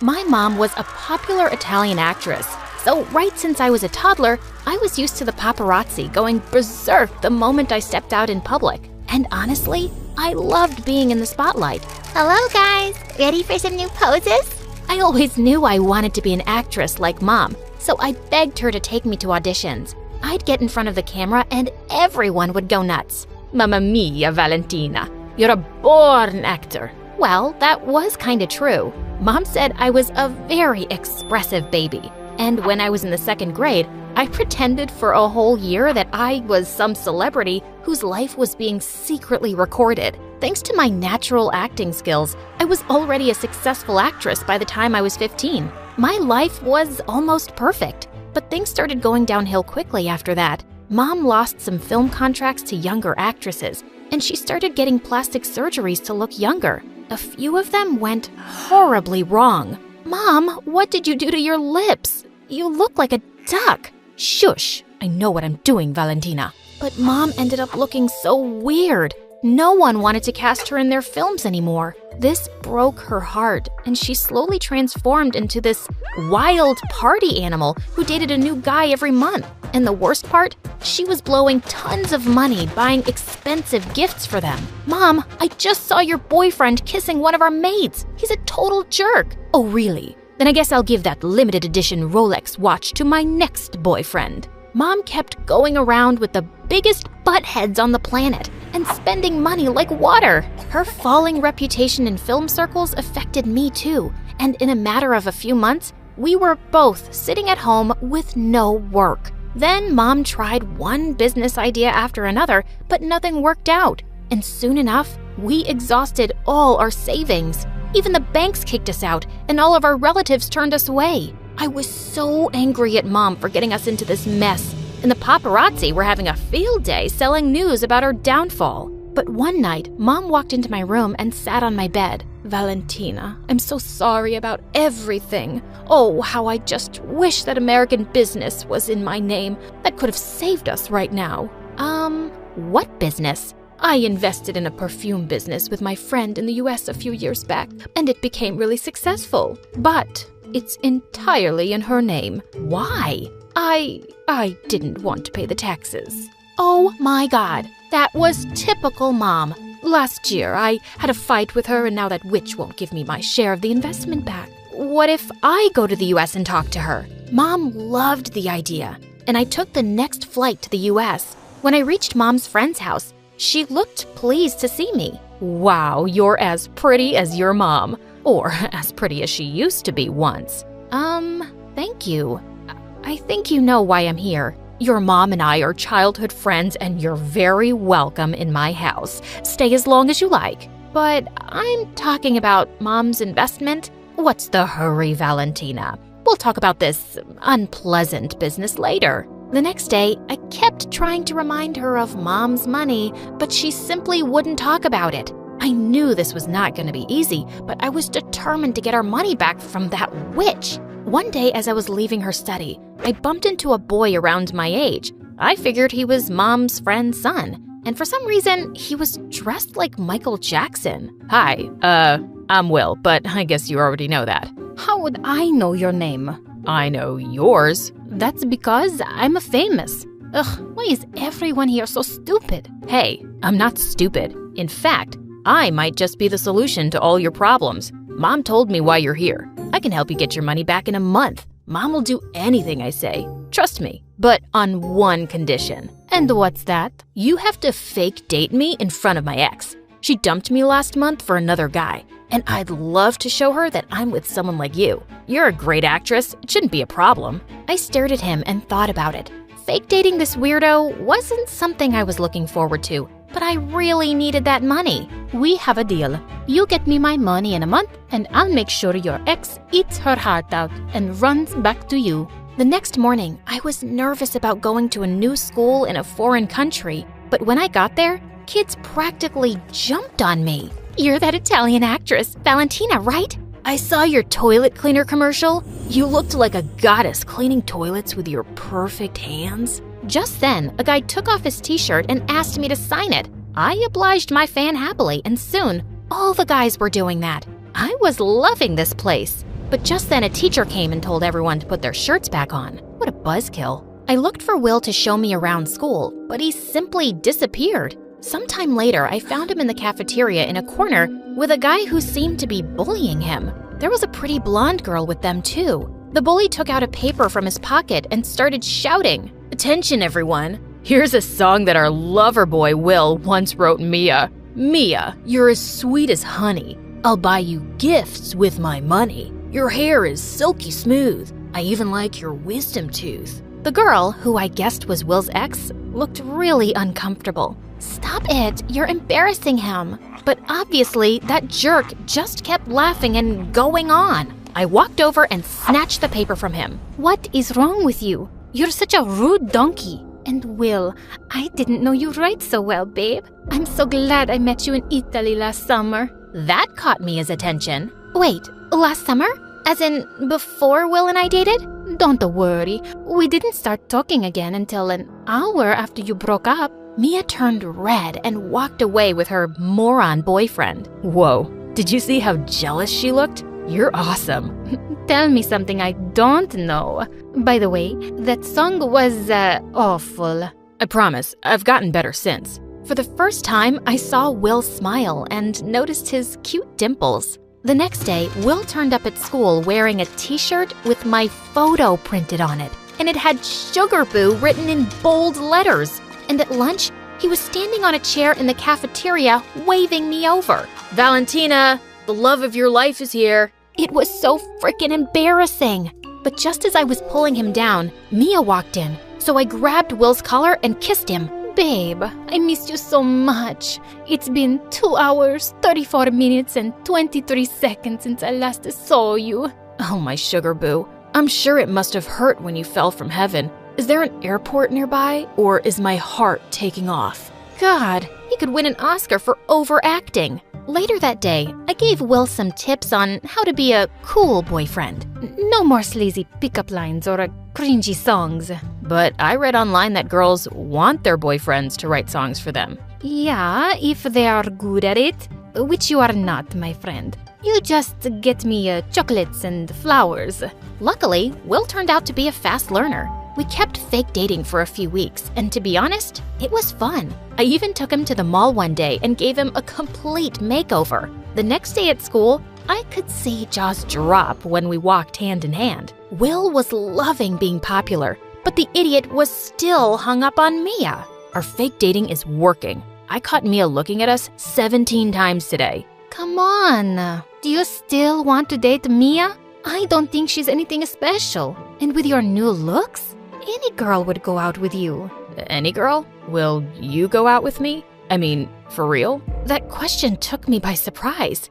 My mom was a popular Italian actress, so right since I was a toddler, I was used to the paparazzi going berserk the moment I stepped out in public. And honestly, I loved being in the spotlight. Hello guys, ready for some new poses? I always knew I wanted to be an actress like Mom, so I begged her to take me to auditions. I'd get in front of the camera and everyone would go nuts. Mamma mia, Valentina, you're a born actor. Well, that was kinda true. Mom said I was a very expressive baby. And when I was in the 2nd grade, I pretended for a whole year that I was some celebrity whose life was being secretly recorded. Thanks to my natural acting skills, I was already a successful actress by the time I was 15. My life was almost perfect, but things started going downhill quickly after that. Mom lost some film contracts to younger actresses, and she started getting plastic surgeries to look younger. A few of them went horribly wrong. Mom, what did you do to your lips? You look like a duck. Shush, I know what I'm doing, Valentina. But Mom ended up looking so weird. No one wanted to cast her in their films anymore. This broke her heart, and she slowly transformed into this wild party animal who dated a new guy every month. And the worst part? She was blowing tons of money buying expensive gifts for them. Mom, I just saw your boyfriend kissing one of our maids. He's a total jerk. Oh, really? Then I guess I'll give that limited edition Rolex watch to my next boyfriend. Mom kept going around with the biggest buttheads on the planet and spending money like water. Her falling reputation in film circles affected me too, and in a matter of a few months, we were both sitting at home with no work. Then Mom tried one business idea after another, but nothing worked out. And soon enough, we exhausted all our savings. Even the banks kicked us out, and all of our relatives turned us away. I was so angry at Mom for getting us into this mess, and the paparazzi were having a field day selling news about our downfall. But one night, Mom walked into my room and sat on my bed. Valentina, I'm so sorry about everything. Oh, how I just wish that American business was in my name. That could have saved us right now. What business? I invested in a perfume business with my friend in the US a few years back, and it became really successful. But it's entirely in her name. Why? I didn't want to pay the taxes. Oh my God, that was typical Mom. Last year, I had a fight with her, and now that witch won't give me my share of the investment back. What if I go to the US and talk to her? Mom loved the idea, and I took the next flight to the US. When I reached Mom's friend's house, she looked pleased to see me. Wow, you're as pretty as your mom. Or as pretty as she used to be once. Thank you. I think you know why I'm here. Your mom and I are childhood friends, and you're very welcome in my house. Stay as long as you like. But I'm talking about Mom's investment. What's the hurry, Valentina? We'll talk about this unpleasant business later. The next day, I kept trying to remind her of Mom's money, but she simply wouldn't talk about it. I knew this was not going to be easy, but I was determined to get our money back from that witch. One day, as I was leaving her study, I bumped into a boy around my age. I figured he was Mom's friend's son, and for some reason, he was dressed like Michael Jackson. Hi, I'm Will, but I guess you already know that. How would I know your name? I know yours. That's because I'm famous. Ugh, why is everyone here so stupid? Hey, I'm not stupid. In fact, I might just be the solution to all your problems. Mom told me why you're here. I can help you get your money back in a month. Mom will do anything I say. Trust me. But on one condition. And what's that? You have to fake date me in front of my ex. She dumped me last month for another guy. And I'd love to show her that I'm with someone like you. You're a great actress. It shouldn't be a problem. I stared at him and thought about it. Fake dating this weirdo wasn't something I was looking forward to, but I really needed that money. We have a deal. You get me my money in a month, and I'll make sure your ex eats her heart out and runs back to you. The next morning, I was nervous about going to a new school in a foreign country, but when I got there, kids practically jumped on me. You're that Italian actress, Valentina, right? I saw your toilet cleaner commercial. You looked like a goddess cleaning toilets with your perfect hands. Just then, a guy took off his t-shirt and asked me to sign it. I obliged my fan happily, and soon, all the guys were doing that. I was loving this place. But just then a teacher came and told everyone to put their shirts back on. What a buzzkill. I looked for Will to show me around school, but he simply disappeared. Sometime later, I found him in the cafeteria in a corner with a guy who seemed to be bullying him. There was a pretty blonde girl with them too. The bully took out a paper from his pocket and started shouting, "Attention everyone, here's a song that our lover boy Will once wrote Mia. Mia, you're as sweet as honey. I'll buy you gifts with my money. Your hair is silky smooth. I even like your wisdom tooth." The girl, who I guessed was Will's ex, looked really uncomfortable. Stop it, you're embarrassing him. But obviously, that jerk just kept laughing and going on. I walked over and snatched the paper from him. What is wrong with you? You're such a rude donkey. And Will, I didn't know you write so well, babe. I'm so glad I met you in Italy last summer. That caught Mia's attention. Wait, last summer? As in, before Will and I dated? Don't worry, we didn't start talking again until an hour after you broke up. Mia turned red and walked away with her moron boyfriend. Whoa, did you see how jealous she looked? You're awesome. Tell me something I don't know. By the way, that song was awful. I promise, I've gotten better since. For the first time, I saw Will smile and noticed his cute dimples. The next day, Will turned up at school wearing a t-shirt with my photo printed on it, and it had Sugar Boo written in bold letters. And at lunch, he was standing on a chair in the cafeteria waving me over. "Valentina, the love of your life is here." It was so freaking embarrassing. But just as I was pulling him down, Mia walked in, so I grabbed Will's collar and kissed him. Babe, I missed you so much. It's been 2 hours, 34 minutes, and 23 seconds since I last saw you. Oh, my Sugar Boo. I'm sure it must have hurt when you fell from heaven. Is there an airport nearby, or is my heart taking off? God, he could win an Oscar for overacting. Later that day, I gave Will some tips on how to be a cool boyfriend. No more sleazy pickup lines or cringy songs. But I read online that girls want their boyfriends to write songs for them. Yeah, if they are good at it, which you are not, my friend. You just get me chocolates and flowers. Luckily, Will turned out to be a fast learner. We kept fake dating for a few weeks, and to be honest, it was fun. I even took him to the mall one day and gave him a complete makeover. The next day at school, I could see jaws drop when we walked hand in hand. Will was loving being popular, but the idiot was still hung up on Mia. Our fake dating is working. I caught Mia looking at us 17 times today. Come on, do you still want to date Mia? I don't think she's anything special. And with your new looks, any girl would go out with you. Any girl? Will you go out with me? I mean, for real? That question took me by surprise.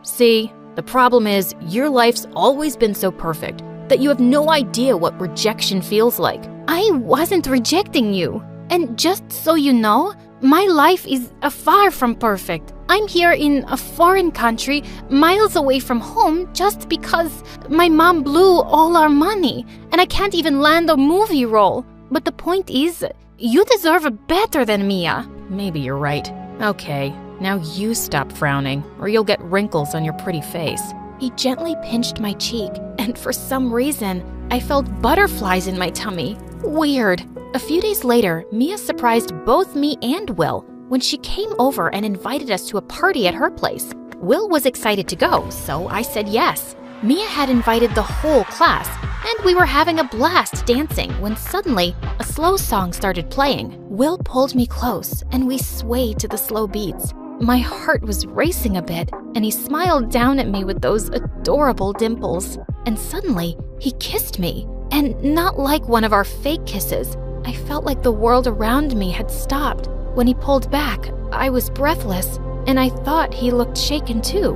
See, the problem is your life's always been so perfect that you have no idea what rejection feels like. I wasn't rejecting you. And just so you know, my life is far from perfect. I'm here in a foreign country, miles away from home, just because my mom blew all our money, and I can't even land a movie role. But the point is, you deserve better than Mia. Maybe you're right. Okay, now you stop frowning, or you'll get wrinkles on your pretty face. He gently pinched my cheek, and for some reason, I felt butterflies in my tummy. Weird. A few days later, Mia surprised both me and Will when she came over and invited us to a party at her place. Will was excited to go, so I said yes. Mia had invited the whole class, and we were having a blast dancing when suddenly a slow song started playing. Will pulled me close, and we swayed to the slow beats. My heart was racing a bit, and he smiled down at me with those adorable dimples. And suddenly, he kissed me, and not like one of our fake kisses. I felt like the world around me had stopped. When he pulled back, I was breathless, and I thought he looked shaken too.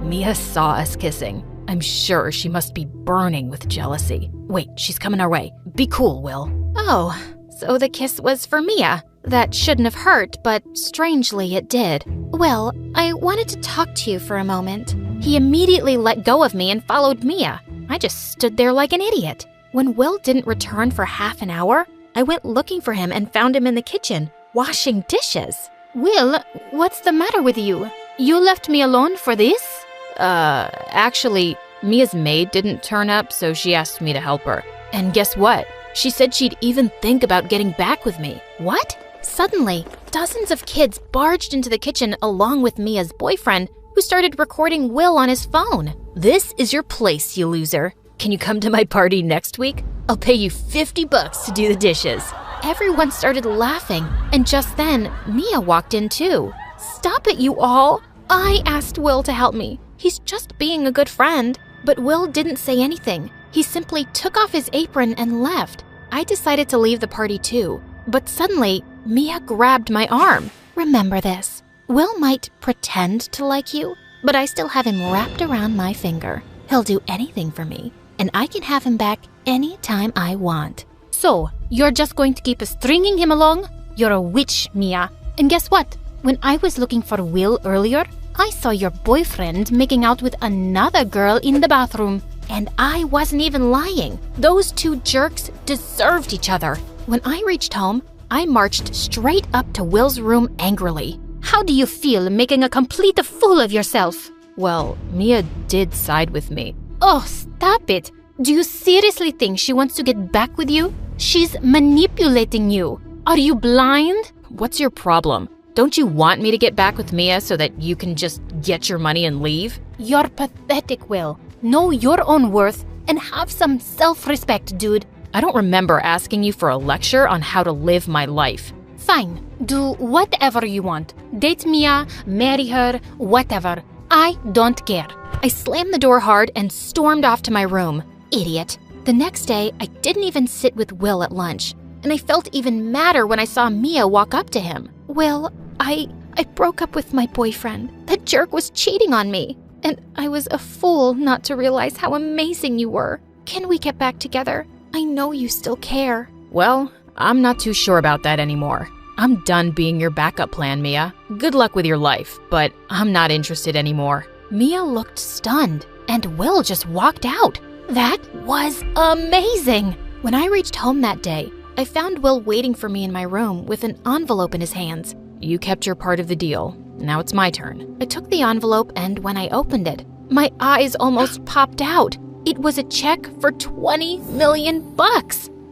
Mia saw us kissing. I'm sure she must be burning with jealousy. Wait, she's coming our way. Be cool, Will. Oh, so the kiss was for Mia. That shouldn't have hurt, but strangely it did. Well, I wanted to talk to you for a moment. He immediately let go of me and followed Mia. I just stood there like an idiot. When Will didn't return for half an hour, I went looking for him and found him in the kitchen, washing dishes. Will, what's the matter with you? You left me alone for this? Actually, Mia's maid didn't turn up, so she asked me to help her. And guess what? She said she'd even think about getting back with me. What? Suddenly, dozens of kids barged into the kitchen along with Mia's boyfriend, who started recording Will on his phone. This is your place, you loser. Can you come to my party next week? I'll pay you $50 to do the dishes. Everyone started laughing, and just then, Mia walked in too. Stop it, you all! I asked Will to help me. He's just being a good friend. But Will didn't say anything. He simply took off his apron and left. I decided to leave the party too. But suddenly, Mia grabbed my arm. Remember this. Will might pretend to like you, but I still have him wrapped around my finger. He'll do anything for me, and I can have him back anytime I want. So, you're just going to keep stringing him along? You're a witch, Mia. And guess what? When I was looking for Will earlier, I saw your boyfriend making out with another girl in the bathroom. And I wasn't even lying. Those two jerks deserved each other. When I reached home, I marched straight up to Will's room angrily. How do you feel making a complete fool of yourself? Well, Mia did side with me. Oh, stop it. Do you seriously think she wants to get back with you? She's manipulating you. Are you blind? What's your problem? Don't you want me to get back with Mia so that you can just get your money and leave? You're pathetic, Will. Know your own worth and have some self-respect, dude. I don't remember asking you for a lecture on how to live my life. Fine. Do whatever you want. Date Mia, marry her, whatever. I don't care. I slammed the door hard and stormed off to my room. Idiot. The next day, I didn't even sit with Will at lunch. And I felt even madder when I saw Mia walk up to him. Will, I broke up with my boyfriend. That jerk was cheating on me. And I was a fool not to realize how amazing you were. Can we get back together? I know you still care. Well, I'm not too sure about that anymore. I'm done being your backup plan, Mia. Good luck with your life, but I'm not interested anymore. Mia looked stunned, and Will just walked out. That was amazing! When I reached home that day, I found Will waiting for me in my room with an envelope in his hands. You kept your part of the deal. Now it's my turn. I took the envelope, and when I opened it, my eyes almost popped out. It was a check for $20 million.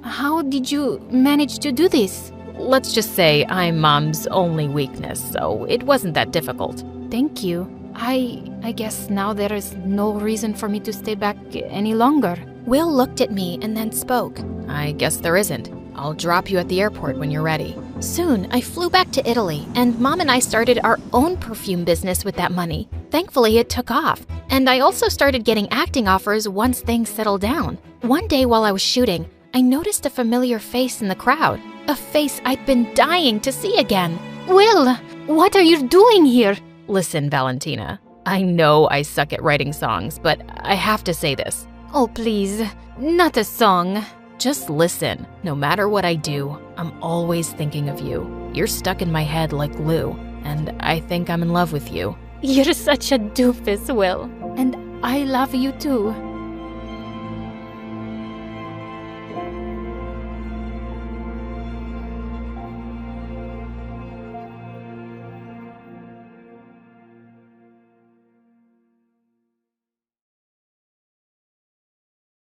How did you manage to do this? Let's just say I'm Mom's only weakness, so it wasn't that difficult. Thank you. I guess now there is no reason for me to stay back any longer. Will looked at me and then spoke. I guess there isn't. I'll drop you at the airport when you're ready. Soon, I flew back to Italy, and Mom and I started our own perfume business with that money. Thankfully, it took off, and I also started getting acting offers once things settled down. One day while I was shooting, I noticed a familiar face in the crowd, a face I'd been dying to see again. Will, what are you doing here? Listen, Valentina, I know I suck at writing songs, but I have to say this. Oh, please, not a song. Just listen. No matter what I do, I'm always thinking of you. You're stuck in my head like glue, and I think I'm in love with you. You're such a doofus, Will. And I love you too.